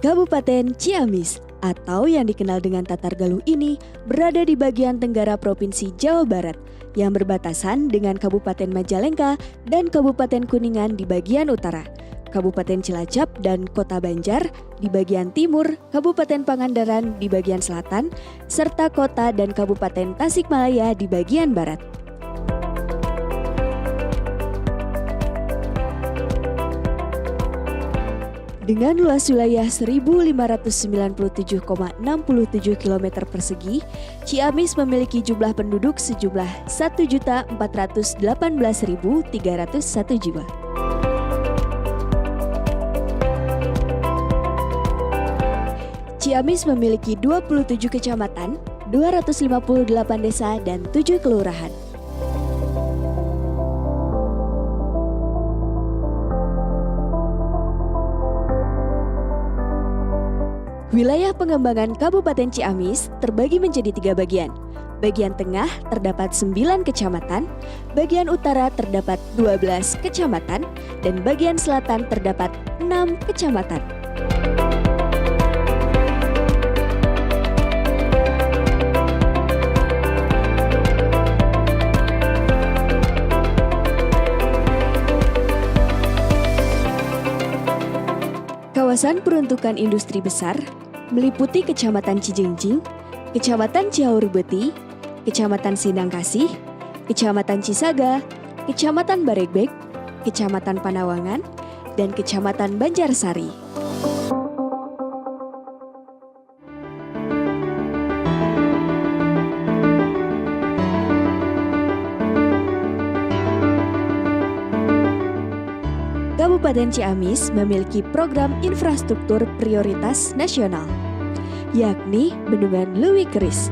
Kabupaten Ciamis atau yang dikenal dengan Tatar Galuh ini berada di bagian tenggara Provinsi Jawa Barat yang berbatasan dengan Kabupaten Majalengka dan Kabupaten Kuningan di bagian utara, Kabupaten Cilacap dan Kota Banjar di bagian timur, Kabupaten Pangandaran di bagian selatan, serta Kota dan Kabupaten Tasikmalaya di bagian barat. Dengan luas wilayah 1.597,67 km persegi, Ciamis memiliki jumlah penduduk sejumlah 1.418.301 jiwa. Ciamis memiliki 27 kecamatan, 258 desa, dan 7 kelurahan. Wilayah pengembangan Kabupaten Ciamis terbagi menjadi 3 bagian. Bagian tengah terdapat 9 kecamatan, bagian utara terdapat 12 kecamatan, dan bagian selatan terdapat 6 kecamatan. Kawasan peruntukan industri besar meliputi Kecamatan Cijengjing, Kecamatan Ciaurbeti, Kecamatan Sindangkasih, Kecamatan Cisaga, Kecamatan Baregbek, Kecamatan Panawangan, dan Kecamatan Banjarsari. Kabupaten Ciamis memiliki program infrastruktur prioritas nasional, yakni Bendungan Leuwi Keris.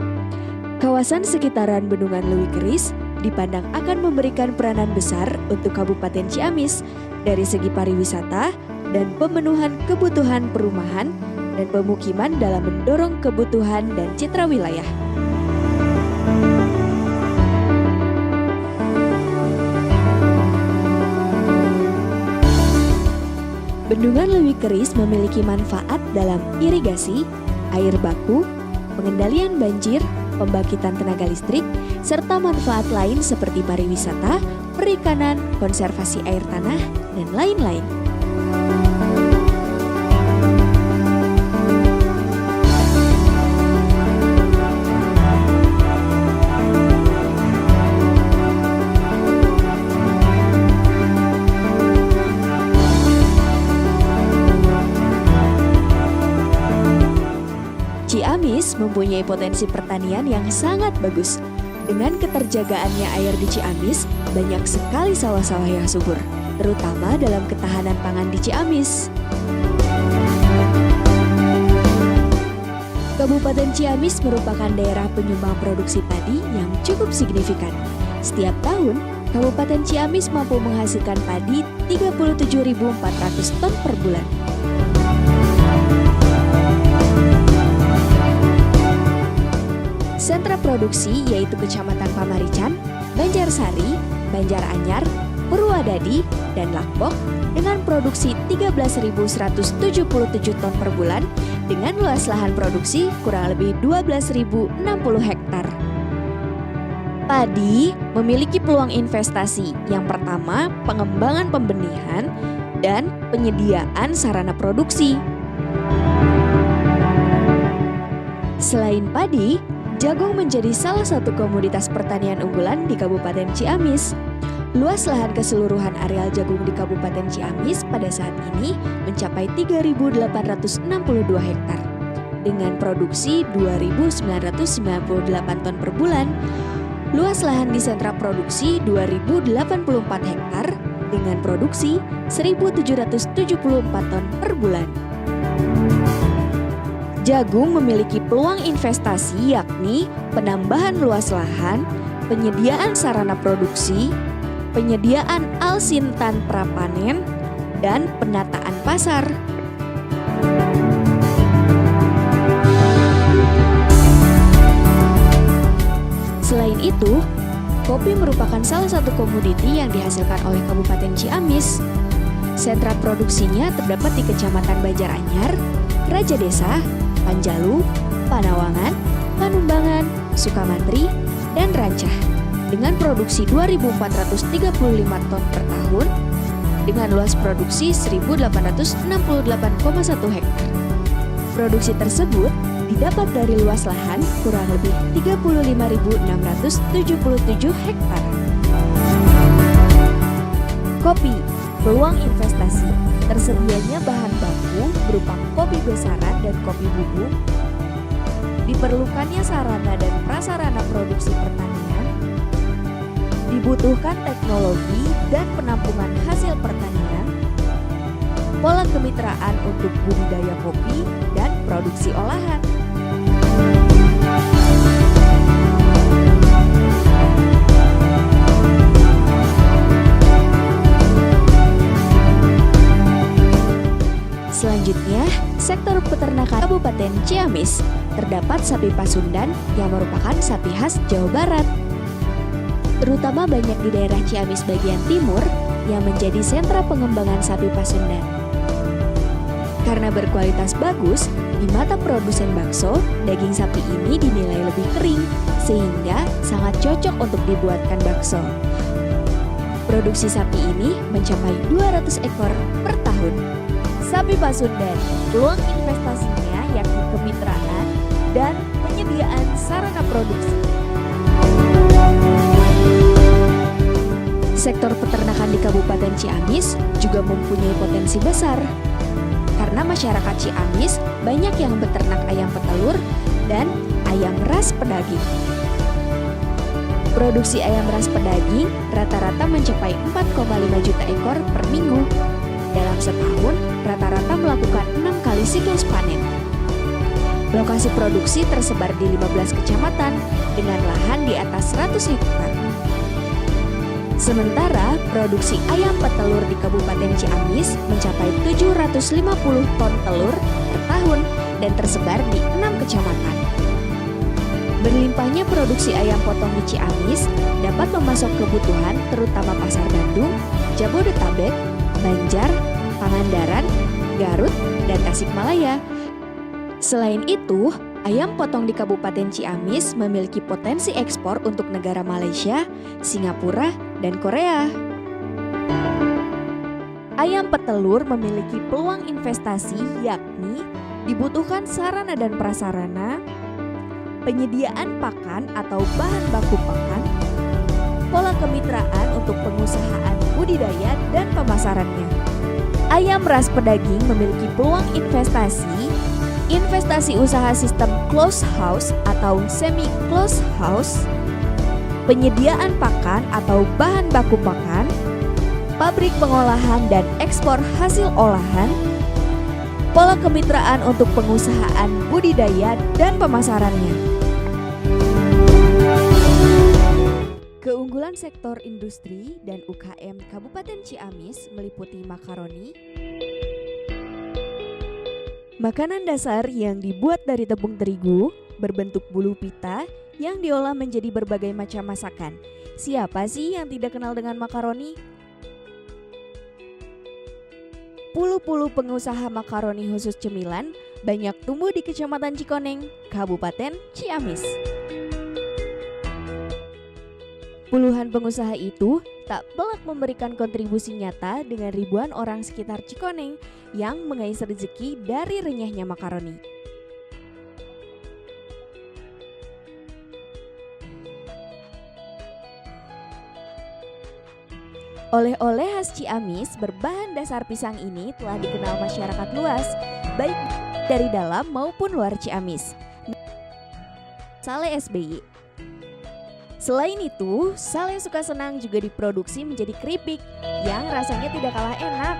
Kawasan sekitaran Bendungan Leuwi Keris dipandang akan memberikan peranan besar untuk Kabupaten Ciamis dari segi pariwisata dan pemenuhan kebutuhan perumahan dan pemukiman dalam mendorong kebutuhan dan citra wilayah. Bendungan Leuwi Keris memiliki manfaat dalam irigasi, air baku, pengendalian banjir, pembangkitan tenaga listrik, serta manfaat lain seperti pariwisata, perikanan, konservasi air tanah, dan lain-lain. Ciamis mempunyai potensi pertanian yang sangat bagus. Dengan keterjagaannya air di Ciamis, banyak sekali sawah-sawah yang subur, terutama dalam ketahanan pangan di Ciamis. Kabupaten Ciamis merupakan daerah penyumbang produksi padi yang cukup signifikan. Setiap tahun, Kabupaten Ciamis mampu menghasilkan padi 37.400 ton per bulan. Sentra produksi yaitu Kecamatan Pamarican, Banjarsari, Banjaranyar, Purwadadi, dan Lakbok dengan produksi 13.177 ton per bulan dengan luas lahan produksi kurang lebih 12.060 hektar. Padi memiliki peluang investasi. Yang pertama, pengembangan pembenihan dan penyediaan sarana produksi. Selain padi, jagung menjadi salah satu komoditas pertanian unggulan di Kabupaten Ciamis. Luas lahan keseluruhan areal jagung di Kabupaten Ciamis pada saat ini mencapai 3.862 hektar. Dengan produksi 2.998 ton per bulan, luas lahan di sentra produksi 2.084 hektar dengan produksi 1.774 ton per bulan. Jagung memiliki peluang investasi yakni penambahan luas lahan, penyediaan sarana produksi, penyediaan alsintan prapanen, dan penataan pasar. Selain itu, kopi merupakan salah satu komoditi yang dihasilkan oleh Kabupaten Ciamis. Sentra produksinya terdapat di Kecamatan Banjaranyar, Raja Desa, Panjalu, Panawangan, Panumbangan, Sukamantri, dan Rancah dengan produksi 2.435 ton per tahun dengan luas produksi 1.868,1 hektar. Produksi tersebut didapat dari luas lahan kurang lebih 35.677 hektar. Kopi, peluang investasi. Tersedianya bahan baku berupa kopi besaran dan kopi bubuk. Diperlukannya sarana dan prasarana produksi pertanian. Dibutuhkan teknologi dan penampungan hasil pertanian. Pola kemitraan untuk budidaya kopi dan produksi olahan. Selanjutnya, sektor peternakan Kabupaten Ciamis. Terdapat sapi Pasundan yang merupakan sapi khas Jawa Barat. Terutama banyak di daerah Ciamis bagian timur yang menjadi sentra pengembangan sapi Pasundan. Karena berkualitas bagus, di mata produsen bakso, daging sapi ini dinilai lebih kering, sehingga sangat cocok untuk dibuatkan bakso. Produksi sapi ini mencapai 200 ekor per tahun. Sapi Pasundan, peluang investasinya yakni kemitraan dan penyediaan sarana produksi. Sektor peternakan di Kabupaten Ciamis juga mempunyai potensi besar. Karena masyarakat Ciamis banyak yang beternak ayam petelur dan ayam ras pedaging. Produksi ayam ras pedaging rata-rata mencapai 4,5 juta ekor per minggu. Dalam setahun, rata-rata melakukan 6 kali siklus panen. Lokasi produksi tersebar di 15 kecamatan dengan lahan di atas 100 hektar. Sementara produksi ayam petelur di Kabupaten Ciamis mencapai 750 ton telur per tahun dan tersebar di 6 kecamatan. Berlimpahnya produksi ayam potong di Ciamis dapat memasok kebutuhan terutama pasar Bandung, Jabodetabek, Banjar, Pangandaran, Garut, dan Tasikmalaya. Selain itu, ayam potong di Kabupaten Ciamis memiliki potensi ekspor untuk negara Malaysia, Singapura, dan Korea. Ayam petelur memiliki peluang investasi yakni dibutuhkan sarana dan prasarana, penyediaan pakan atau bahan baku pakan, pola kemitraan untuk pengusahaan budidaya dan pemasarannya. Ayam ras pedaging memiliki peluang investasi usaha sistem closed house atau semi closed house, penyediaan pakan atau bahan baku pakan, pabrik pengolahan dan ekspor hasil olahan, pola kemitraan untuk pengusahaan budidaya dan pemasarannya. Keunggulan sektor industri dan UKM Kabupaten Ciamis meliputi makaroni, makanan dasar yang dibuat dari tepung terigu berbentuk bulu pita yang diolah menjadi berbagai macam masakan. Siapa sih yang tidak kenal dengan makaroni? Puluh-puluh pengusaha makaroni khusus cemilan banyak tumbuh di Kecamatan Cikoneng, Kabupaten Ciamis. Puluhan pengusaha itu tak pelak memberikan kontribusi nyata dengan ribuan orang sekitar Cikoneng yang mengais rezeki dari renyahnya makaroni. Oleh-oleh khas Ciamis berbahan dasar pisang ini telah dikenal masyarakat luas, baik dari dalam maupun luar Ciamis. Sale SBY. Selain itu, sale Sukasenang juga diproduksi menjadi keripik yang rasanya tidak kalah enak.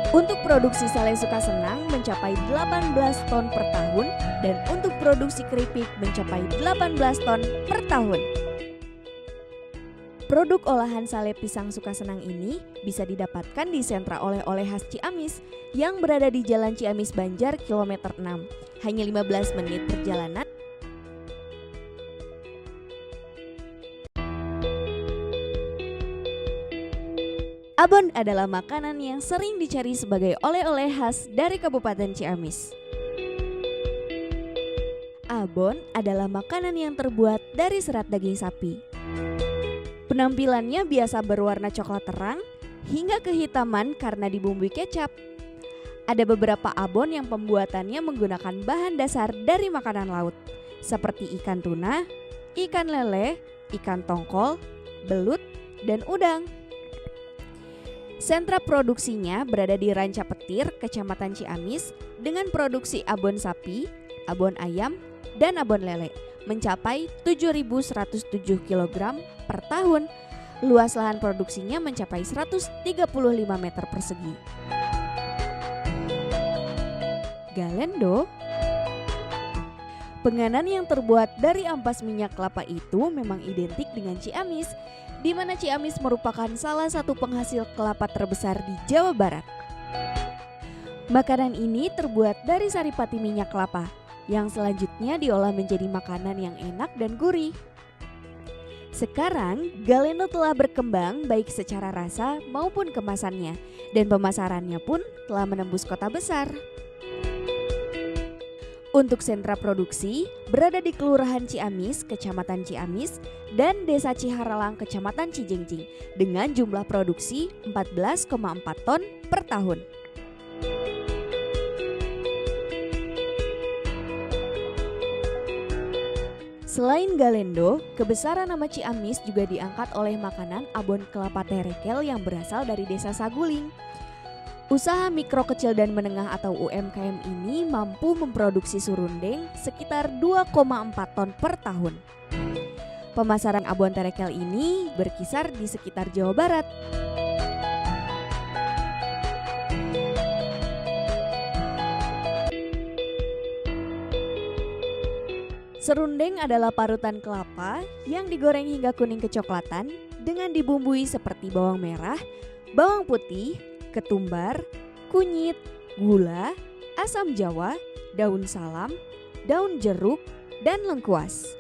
Untuk produksi sale Sukasenang mencapai 18 ton per tahun dan untuk produksi keripik mencapai 18 ton per tahun. Produk olahan sale pisang Sukasenang ini bisa didapatkan di sentra oleh-oleh khas Ciamis yang berada di Jalan Ciamis Banjar kilometer 6. Hanya 15 menit perjalanan. Abon adalah makanan yang sering dicari sebagai oleh-oleh khas dari Kabupaten Ciamis. Abon adalah makanan yang terbuat dari serat daging sapi. Penampilannya biasa berwarna coklat terang hingga kehitaman karena dibumbui kecap. Ada beberapa abon yang pembuatannya menggunakan bahan dasar dari makanan laut, seperti ikan tuna, ikan lele, ikan tongkol, belut, dan udang. Sentra produksinya berada di Ranca Petir, Kecamatan Ciamis, dengan produksi abon sapi, abon ayam, dan abon lele mencapai 7.107 kg per tahun. Luas lahan produksinya mencapai 135 meter persegi. Galendo, penganan yang terbuat dari ampas minyak kelapa itu memang identik dengan Ciamis, di mana Ciamis merupakan salah satu penghasil kelapa terbesar di Jawa Barat. Makanan ini terbuat dari saripati minyak kelapa, yang selanjutnya diolah menjadi makanan yang enak dan gurih. Sekarang, Galendo telah berkembang baik secara rasa maupun kemasannya, dan pemasarannya pun telah menembus kota besar. Untuk sentra produksi berada di Kelurahan Ciamis, Kecamatan Ciamis, dan Desa Ciharalang, Kecamatan Cijengjing, dengan jumlah produksi 14,4 ton per tahun. Selain Galendo, kebesaran nama Ciamis juga diangkat oleh makanan abon kelapa terekel yang berasal dari Desa Saguling. Usaha mikro kecil dan menengah atau UMKM ini mampu memproduksi serundeng sekitar 2,4 ton per tahun. Pemasaran abon terekel ini berkisar di sekitar Jawa Barat. Serundeng adalah parutan kelapa yang digoreng hingga kuning kecoklatan dengan dibumbui seperti bawang merah, bawang putih, ketumbar, kunyit, gula, asam jawa, daun salam, daun jeruk, dan lengkuas.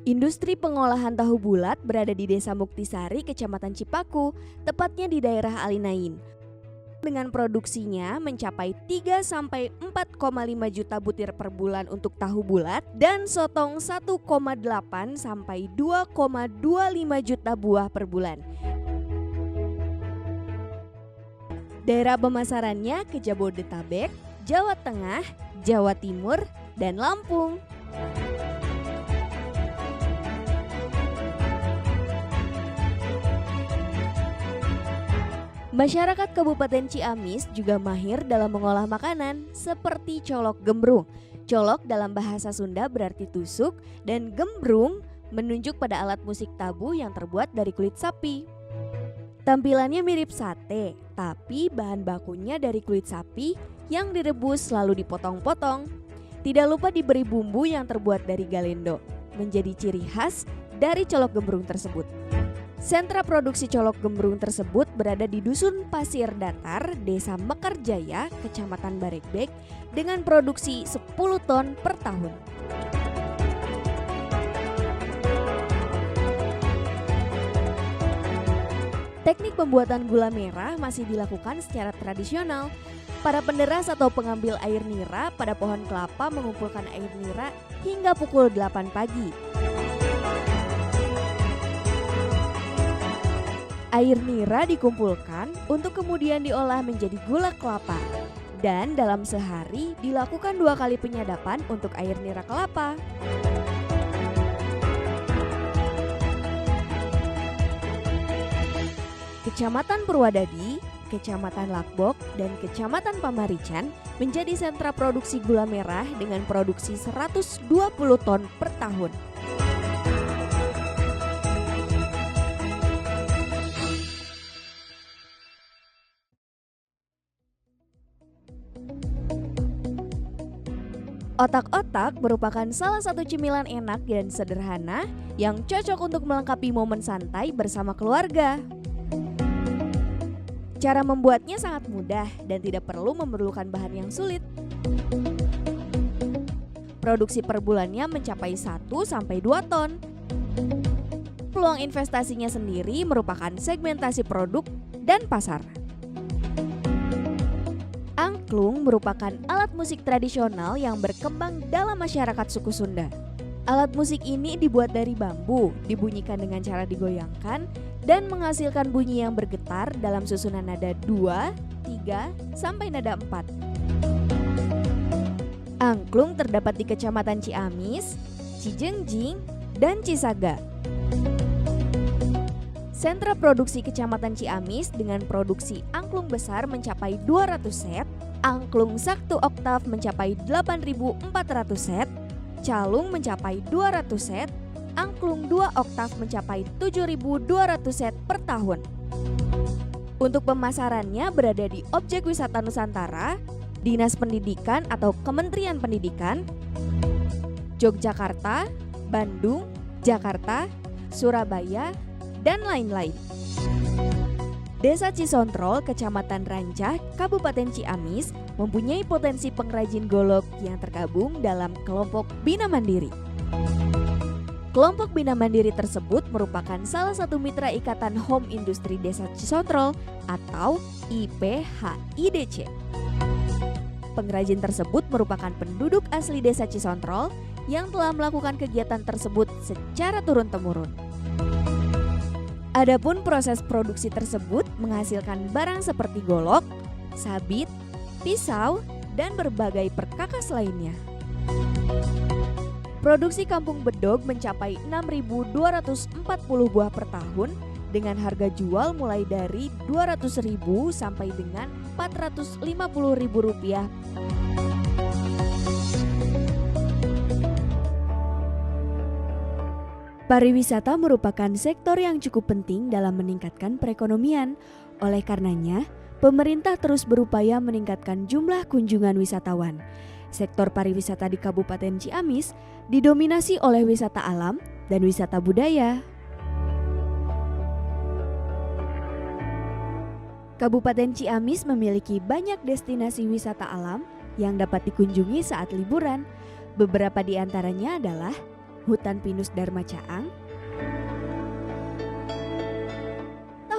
Industri pengolahan tahu bulat berada di Desa Muktisari, Kecamatan Cipaku, tepatnya di daerah Alinain. Dengan produksinya mencapai 3-4,5 juta butir per bulan untuk tahu bulat dan sotong 1,8-2,25 juta buah per bulan. Daerah pemasarannya ke Jabodetabek, Jawa Tengah, Jawa Timur, dan Lampung. Masyarakat Kabupaten Ciamis juga mahir dalam mengolah makanan seperti colok gembrung. Colok dalam bahasa Sunda berarti tusuk dan gembrung menunjuk pada alat musik tabu yang terbuat dari kulit sapi. Tampilannya mirip sate, tapi bahan bakunya dari kulit sapi yang direbus lalu dipotong-potong. Tidak lupa diberi bumbu yang terbuat dari galendo, menjadi ciri khas dari colok gembrung tersebut. Sentra produksi colok gembrung tersebut berada di Dusun Pasir Datar, Desa Mekarjaya, Kecamatan Barekbek, dengan produksi 10 ton per tahun. Teknik pembuatan gula merah masih dilakukan secara tradisional. Para penderas atau pengambil air nira pada pohon kelapa mengumpulkan air nira hingga pukul 8 pagi. Air nira dikumpulkan untuk kemudian diolah menjadi gula kelapa. Dan dalam sehari dilakukan 2 kali penyadapan untuk air nira kelapa. Kecamatan Purwadadi, Kecamatan Lakbok, dan Kecamatan Pamarican menjadi sentra produksi gula merah dengan produksi 120 ton per tahun. Otak-otak merupakan salah satu cemilan enak dan sederhana yang cocok untuk melengkapi momen santai bersama keluarga. Cara membuatnya sangat mudah dan tidak perlu memerlukan bahan yang sulit. Produksi per bulannya mencapai 1-2 ton. Peluang investasinya sendiri merupakan segmentasi produk dan pasar. Angklung merupakan alat musik tradisional yang berkembang dalam masyarakat suku Sunda. Alat musik ini dibuat dari bambu, dibunyikan dengan cara digoyangkan, dan menghasilkan bunyi yang bergetar dalam susunan nada 2, 3, sampai nada 4. Angklung terdapat di Kecamatan Ciamis, Cijengjing, dan Cisaga. Sentra produksi Kecamatan Ciamis dengan produksi angklung besar mencapai 200 set, angklung 1 oktav mencapai 8.400 set, calung mencapai 200 set, angklung 2 oktav mencapai 7.200 set per tahun. Untuk pemasarannya berada di Objek Wisata Nusantara, Dinas Pendidikan atau Kementerian Pendidikan, Yogyakarta, Bandung, Jakarta, Surabaya, dan lain-lain. Desa Cisontrol, Kecamatan Rancah, Kabupaten Ciamis mempunyai potensi pengrajin golok yang tergabung dalam kelompok Bina Mandiri. Kelompok Bina Mandiri tersebut merupakan salah satu mitra Ikatan Home Industri Desa Cisontrol atau IPHIDC. Pengrajin tersebut merupakan penduduk asli Desa Cisontrol yang telah melakukan kegiatan tersebut secara turun-temurun. Adapun proses produksi tersebut menghasilkan barang seperti golok, sabit, pisau, dan berbagai perkakas lainnya. Produksi Kampung Bedog mencapai 6.240 buah per tahun dengan harga jual mulai dari Rp200.000 sampai dengan Rp450.000. Pariwisata merupakan sektor yang cukup penting dalam meningkatkan perekonomian. Oleh karenanya, pemerintah terus berupaya meningkatkan jumlah kunjungan wisatawan. Sektor pariwisata di Kabupaten Ciamis didominasi oleh wisata alam dan wisata budaya. Kabupaten Ciamis memiliki banyak destinasi wisata alam yang dapat dikunjungi saat liburan. Beberapa di antaranya adalah Hutan Pinus Dharma Caang.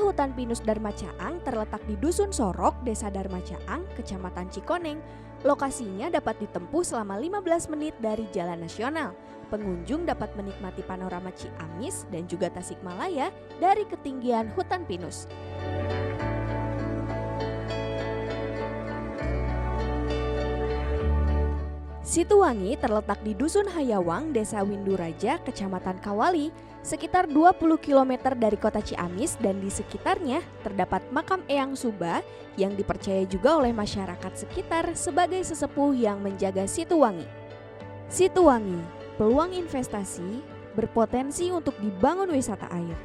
Hutan Pinus Dharma Caang terletak di Dusun Sorok, Desa Dharma Caang, Kecamatan Cikoneng. Lokasinya dapat ditempuh selama 15 menit dari Jalan Nasional. Pengunjung dapat menikmati panorama Ciamis dan juga Tasikmalaya dari ketinggian Hutan Pinus. Situwangi terletak di Dusun Hayawang, Desa Winduraja, Kecamatan Kawali, sekitar 20 km dari kota Ciamis, dan di sekitarnya terdapat makam Eyang Suba yang dipercaya juga oleh masyarakat sekitar sebagai sesepuh yang menjaga Situwangi. Situwangi, peluang investasi, berpotensi untuk dibangun wisata air.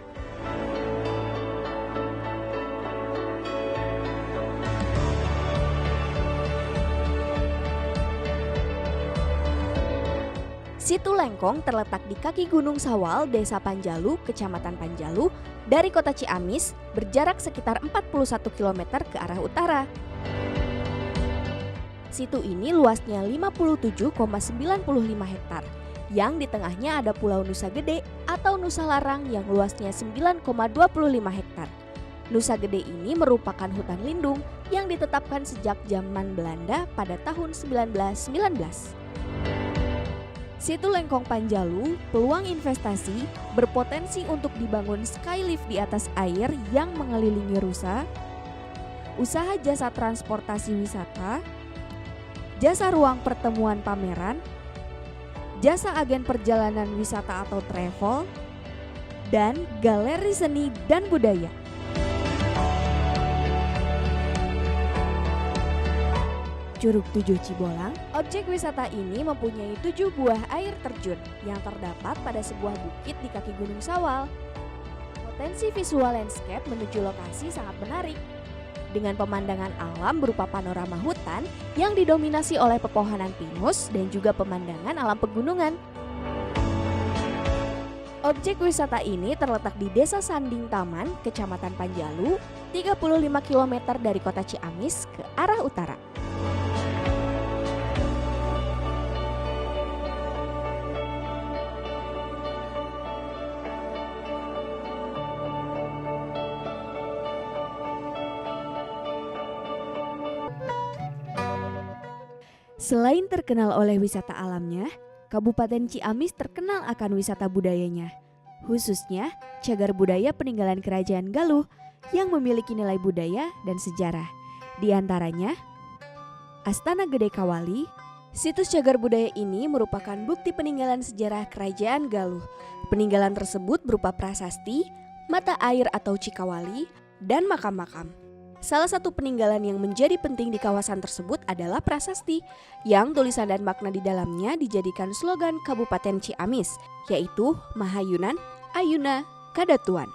Situ Lengkong terletak di kaki Gunung Sawal, Desa Panjalu, Kecamatan Panjalu, dari kota Ciamis, berjarak sekitar 41 km ke arah utara. Situ ini luasnya 57,95 hektar, yang di tengahnya ada Pulau Nusa Gede atau Nusa Larang yang luasnya 9,25 hektar. Nusa Gede ini merupakan hutan lindung yang ditetapkan sejak zaman Belanda pada tahun 1919. Situ Lengkong Panjalu, peluang investasi, berpotensi untuk dibangun skylift di atas air yang mengelilingi rusa, usaha jasa transportasi wisata, jasa ruang pertemuan pameran, jasa agen perjalanan wisata atau travel, dan galeri seni dan budaya. Curug Tujuh Cibolang, objek wisata ini mempunyai 7 buah air terjun yang terdapat pada sebuah bukit di kaki Gunung Sawal. Potensi visual landscape menuju lokasi sangat menarik, dengan pemandangan alam berupa panorama hutan yang didominasi oleh pepohonan pinus dan juga pemandangan alam pegunungan. Objek wisata ini terletak di Desa Sanding Taman, Kecamatan Panjalu, 35 km dari kota Ciamis ke arah utara. Selain terkenal oleh wisata alamnya, Kabupaten Ciamis terkenal akan wisata budayanya, khususnya cagar budaya peninggalan Kerajaan Galuh yang memiliki nilai budaya dan sejarah. Di antaranya, Astana Gede Kawali. Situs cagar budaya ini merupakan bukti peninggalan sejarah Kerajaan Galuh. Peninggalan tersebut berupa prasasti, mata air atau cikawali, dan makam-makam. Salah satu peninggalan yang menjadi penting di kawasan tersebut adalah prasasti, yang tulisan dan makna di dalamnya dijadikan slogan Kabupaten Ciamis, yaitu Mahayunan, Ayuna, Kadatuan.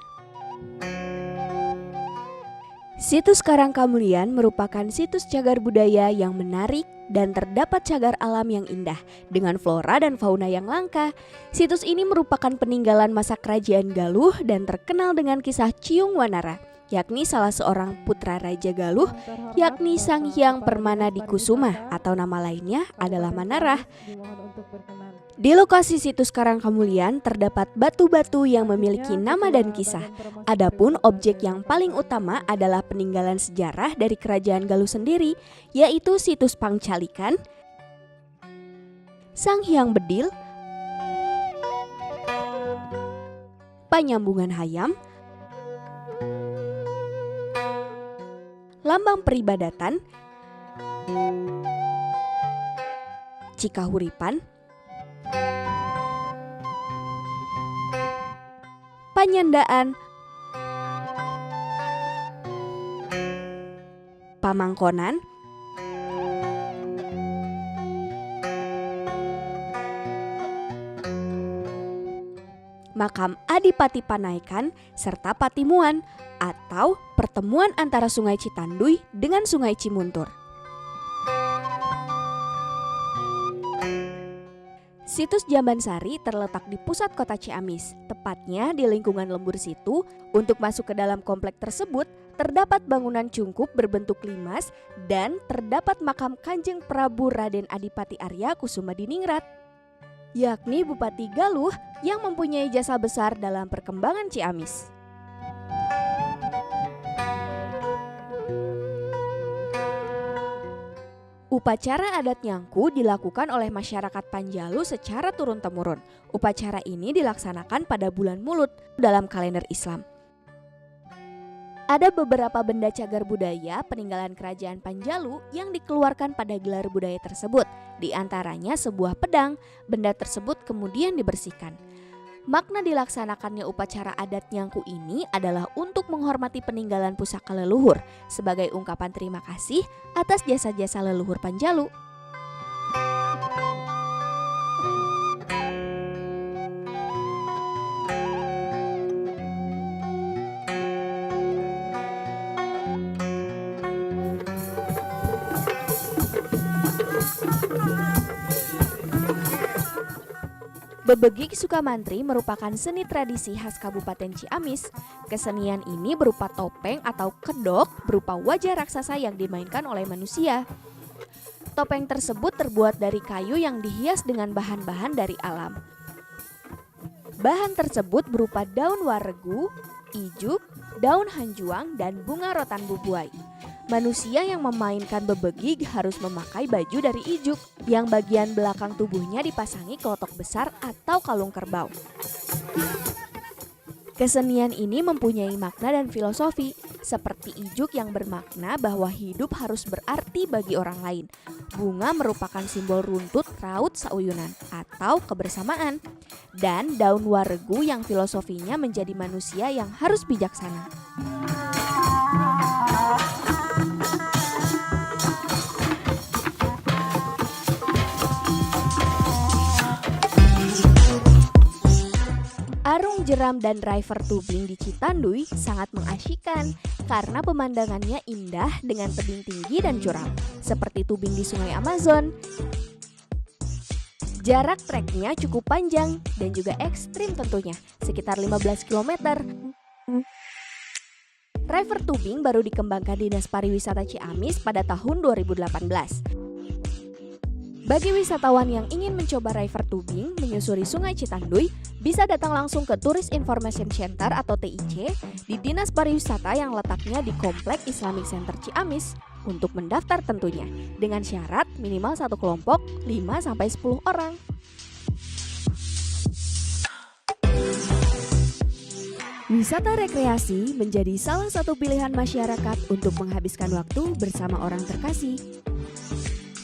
Situs Karangkamulian merupakan situs cagar budaya yang menarik dan terdapat cagar alam yang indah dengan flora dan fauna yang langka. Situs ini merupakan peninggalan masa Kerajaan Galuh dan terkenal dengan kisah Ciung Wanara, yakni salah seorang putra Raja Galuh, yakni Sang Hyang Permanadikusuma atau nama lainnya adalah Manarah. Di lokasi situs Karangkamulian terdapat batu-batu yang memiliki nama dan kisah. Adapun objek yang paling utama adalah peninggalan sejarah dari Kerajaan Galuh sendiri, yaitu situs Pangcalikan, Sang Hyang Bedil, Panyambungan Hayam, Lambang Peribadatan, Cikahuripan, Panyandaan, Pamangkonan, Makam Adipati Panaikan, serta Patimuan atau pertemuan antara Sungai Citanduy dengan Sungai Cimuntur. Situs Jambansari terletak di pusat kota Ciamis, tepatnya di lingkungan Lembur Situ. Untuk masuk ke dalam komplek tersebut, terdapat bangunan cungkup berbentuk limas dan terdapat makam Kanjeng Prabu Raden Adipati Arya Kusumadiningrat, yakni Bupati Galuh yang mempunyai jasa besar dalam perkembangan Ciamis. Upacara adat nyangku dilakukan oleh masyarakat Panjalu secara turun-temurun. Upacara ini dilaksanakan pada bulan Mulud dalam kalender Islam. Ada beberapa benda cagar budaya peninggalan Kerajaan Panjalu yang dikeluarkan pada gelar budaya tersebut. Di antaranya sebuah pedang. Benda tersebut kemudian dibersihkan. Makna dilaksanakannya upacara adat nyangku ini adalah untuk menghormati peninggalan pusaka leluhur sebagai ungkapan terima kasih atas jasa-jasa leluhur Panjalu. Bebegik Sukamantri merupakan seni tradisi khas Kabupaten Ciamis. Kesenian ini berupa topeng atau kedok berupa wajah raksasa yang dimainkan oleh manusia. Topeng tersebut terbuat dari kayu yang dihias dengan bahan-bahan dari alam. Bahan tersebut berupa daun waregu, ijuk, daun hanjuang, dan bunga rotan bubuai. Manusia yang memainkan bebegik harus memakai baju dari ijuk yang bagian belakang tubuhnya dipasangi kelotok besar atau kalung kerbau. Kesenian ini mempunyai makna dan filosofi, seperti ijuk yang bermakna bahwa hidup harus berarti bagi orang lain. Bunga merupakan simbol runtut raut sauyunan atau kebersamaan. Dan daun waregu yang filosofinya menjadi manusia yang harus bijaksana. Arung jeram dan river tubing di Citanduy sangat mengasyikkan karena pemandangannya indah dengan tebing tinggi dan curam, seperti tubing di Sungai Amazon. Jarak treknya cukup panjang dan juga ekstrim tentunya, sekitar 15 km. River tubing baru dikembangkan Dinas Pariwisata Ciamis pada tahun 2018. Bagi wisatawan yang ingin mencoba river tubing menyusuri Sungai Citanduy, bisa datang langsung ke Tourist Information Center atau TIC di Dinas Pariwisata yang letaknya di Komplek Islamic Center Ciamis untuk mendaftar tentunya, dengan syarat minimal satu kelompok 5-10 orang. Wisata rekreasi menjadi salah satu pilihan masyarakat untuk menghabiskan waktu bersama orang terkasih.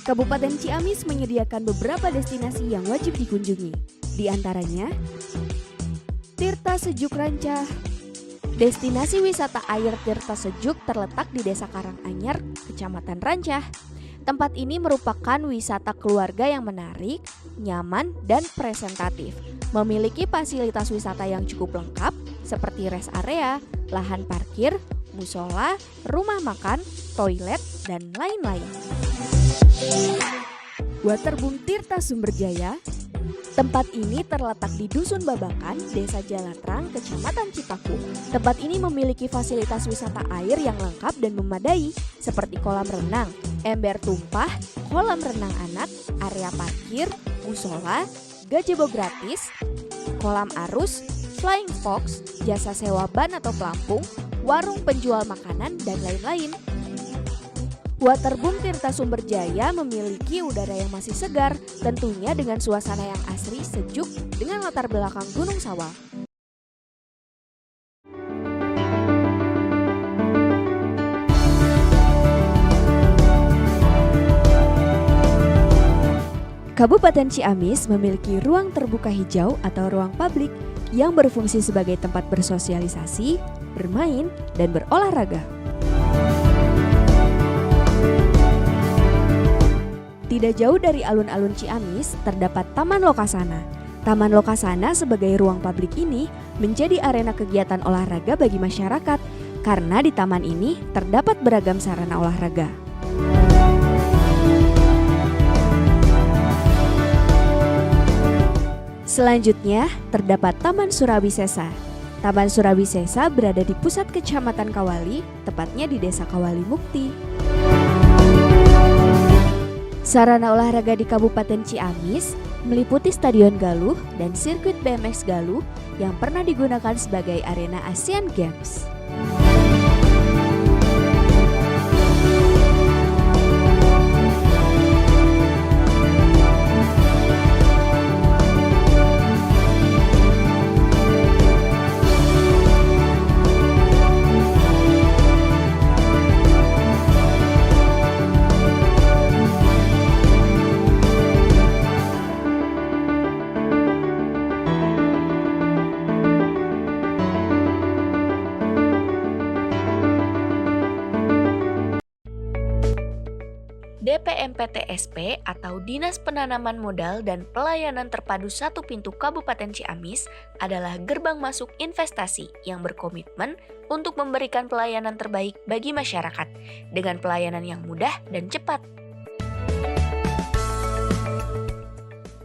Kabupaten Ciamis menyediakan beberapa destinasi yang wajib dikunjungi. Di antaranya, Tirta Sejuk Rancah. Destinasi wisata air Tirta Sejuk terletak di Desa Karanganyar, Kecamatan Rancah. Tempat ini merupakan wisata keluarga yang menarik, nyaman, dan presentatif. Memiliki fasilitas wisata yang cukup lengkap seperti rest area, lahan parkir, musola, rumah makan, toilet, dan lain-lain. Waterboom Tirta Sumberjaya. Tempat ini terletak di Dusun Babakan, Desa Jalatrang, Kecamatan Cipaku. Tempat ini memiliki fasilitas wisata air yang lengkap dan memadai, seperti kolam renang, ember tumpah, kolam renang anak, area parkir, musola, gazebo gratis, kolam arus, flying fox, jasa sewa ban atau pelampung, warung penjual makanan, dan lain-lain. Waterboom Tirta Sumberjaya memiliki udara yang masih segar, tentunya dengan suasana yang asri, sejuk, dengan latar belakang Gunung Sawal. Kabupaten Ciamis memiliki ruang terbuka hijau atau ruang publik yang berfungsi sebagai tempat bersosialisasi, bermain, dan berolahraga. Tidak jauh dari alun-alun Ciamis terdapat Taman Lokasana. Taman Lokasana sebagai ruang publik ini menjadi arena kegiatan olahraga bagi masyarakat karena di taman ini terdapat beragam sarana olahraga. Selanjutnya terdapat Taman Surawisesa. Taman Surawisesa berada di pusat Kecamatan Kawali, tepatnya di Desa Kawali Mukti. Sarana olahraga di Kabupaten Ciamis meliputi Stadion Galuh dan sirkuit BMX Galuh yang pernah digunakan sebagai arena Asian Games. DPMPTSP atau Dinas Penanaman Modal dan Pelayanan Terpadu Satu Pintu Kabupaten Ciamis adalah gerbang masuk investasi yang berkomitmen untuk memberikan pelayanan terbaik bagi masyarakat dengan pelayanan yang mudah dan cepat.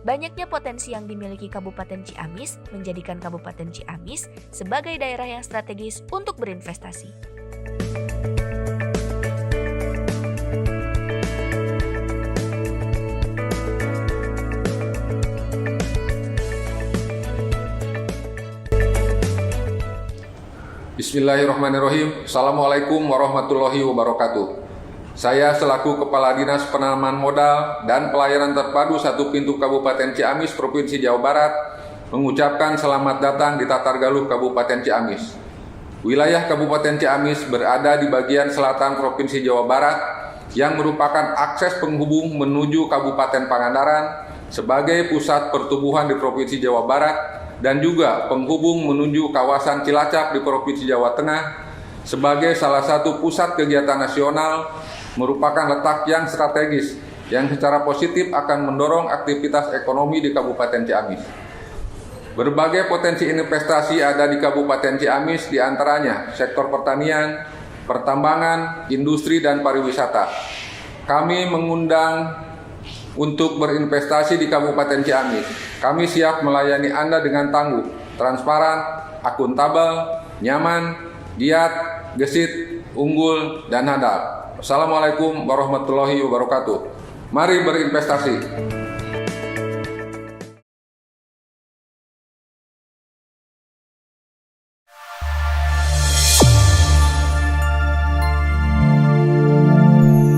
Banyaknya potensi yang dimiliki Kabupaten Ciamis menjadikan Kabupaten Ciamis sebagai daerah yang strategis untuk berinvestasi. Bismillahirrahmanirrahim. Assalamualaikum warahmatullahi wabarakatuh. Saya selaku Kepala Dinas Penanaman Modal dan Pelayanan Terpadu Satu Pintu Kabupaten Ciamis, Provinsi Jawa Barat, mengucapkan selamat datang di Tatar Galuh Kabupaten Ciamis. Wilayah Kabupaten Ciamis berada di bagian selatan Provinsi Jawa Barat yang merupakan akses penghubung menuju Kabupaten Pangandaran sebagai pusat pertumbuhan di Provinsi Jawa Barat dan juga penghubung menuju kawasan Cilacap di Provinsi Jawa Tengah sebagai salah satu pusat kegiatan nasional, merupakan letak yang strategis yang secara positif akan mendorong aktivitas ekonomi di Kabupaten Ciamis. Berbagai potensi investasi ada di Kabupaten Ciamis, diantaranya sektor pertanian, pertambangan, industri, dan pariwisata. Kami mengundang untuk berinvestasi di Kabupaten Ciamis. Kami siap melayani Anda dengan tangguh, transparan, akuntabel, nyaman, giat, gesit, unggul, dan handal. Assalamualaikum warahmatullahi wabarakatuh. Mari berinvestasi.